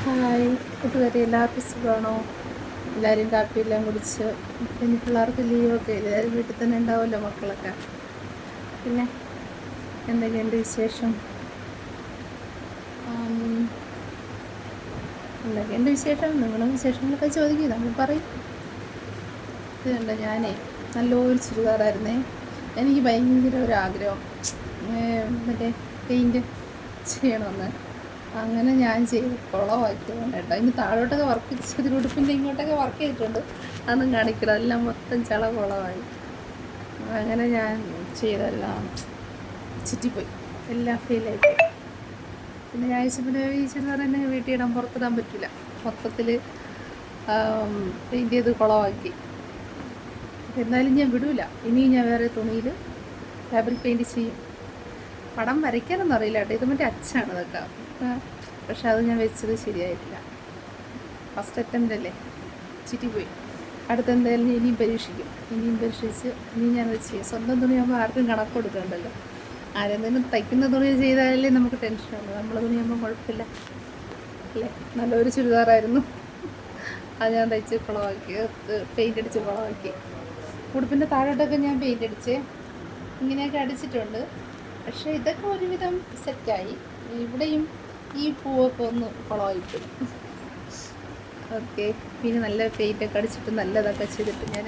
Hi കൂട്ടുകാരി, എല്ലാവർക്കും സുഖമാണോ? എല്ലാവരും കാപ്പിയെല്ലാം കുടിച്ച് പിന്നെ പിള്ളേർക്ക് ലീവൊക്കെ എല്ലാവരും വീട്ടിൽ തന്നെ ഉണ്ടാവുമല്ലോ മക്കളൊക്കെ. പിന്നെ എന്തൊക്കെയുണ്ട് വിശേഷം? എന്തൊക്കെയുണ്ട് വിശേഷം? നിങ്ങളുടെ വിശേഷങ്ങളൊക്കെ ചോദിക്കും, നമ്മൾ പറയും. ഇതുണ്ട്, ഞാനേ നല്ലൊരു ചുരിദാറായിരുന്നേ. എനിക്ക് ഭയങ്കര ഒരു ആഗ്രഹം മറ്റേ പെയിൻറ്റ് ചെയ്യണമെന്ന്. അങ്ങനെ ഞാൻ ചെയ്ത് കുളമാക്കിയതാണ് കേട്ടോ. ഇനി താഴോട്ടൊക്കെ വർക്ക് ചെയ്ത് ഉടുപ്പിൻ്റെ ഇങ്ങോട്ടൊക്കെ വർക്ക് ചെയ്തിട്ടുണ്ട്, അതൊന്നും കാണിക്കണം. എല്ലാം മൊത്തം കുളമായി. അങ്ങനെ ഞാൻ ചെയ്തെല്ലാം ചുറ്റിപ്പോയി, എല്ലാം ഫെയിലായിപ്പോയി. പിന്നെ ഞാൻ പിന്നെ ഈ ചുരിദാർ തന്നെ വീട്ടിൽ ഇടാൻ, പുറത്തിടാൻ പറ്റില്ല. മൊത്തത്തിൽ പെയിൻറ്റ് ചെയ്ത് കുളമാക്കി. എന്നാലും ഞാൻ വിടൂല. ഇനിയും ഞാൻ വേറെ തുണിയിൽ ഫാബ്രിക് പെയിൻറ്റ് ചെയ്യും. പടം വരയ്ക്കാനൊന്നും അറിയില്ല കേട്ടോ. ഇത് മറ്റേ അച്ചാണ് ഇതൊക്കെ. പക്ഷെ അത് ഞാൻ വെച്ചത് ശരിയായിട്ടില്ല. ഫസ്റ്റ് അറ്റംപ്റ്റ് അല്ലേ, ചുറ്റിപ്പോയി. അടുത്ത എന്തായാലും ഇനിയും പരീക്ഷിച്ച് ഇനിയും ഞാനത് ചെയ്യും. സ്വന്തം തുണിയാകുമ്പോൾ ആർക്കും കണക്ക് കൊടുക്കണ്ടല്ലോ. ആരെന്തെങ്കിലും തയ്ക്കുന്ന തുണി ചെയ്താലേ നമുക്ക് ടെൻഷനുള്ളൂ. നമ്മളെ തുണിയാകുമ്പോൾ കുഴപ്പമില്ല അല്ലേ. നല്ലൊരു ചുരിദാറായിരുന്നു, അത് ഞാൻ തയ്ച്ച് കുളമാക്കി, പെയിൻ്റ് അടിച്ച് കുളമാക്കി. ഉടുപ്പിൻ്റെ താഴോട്ടൊക്കെ ഞാൻ പെയിൻ്റ് അടിച്ച് ഇങ്ങനെയൊക്കെ അടിച്ചിട്ടുണ്ട്. പക്ഷേ ഇതൊക്കെ ഒരുവിധം സെറ്റായി. ഇവിടെയും ഈ പൂവൊക്കെ ഒന്ന് കുളമായിപ്പോയി. ഓക്കെ, പിന്നെ നല്ല പെയിൻ്റൊക്കെ അടിച്ചിട്ട് നല്ലതൊക്കെ ചെയ്തിട്ട് ഞാൻ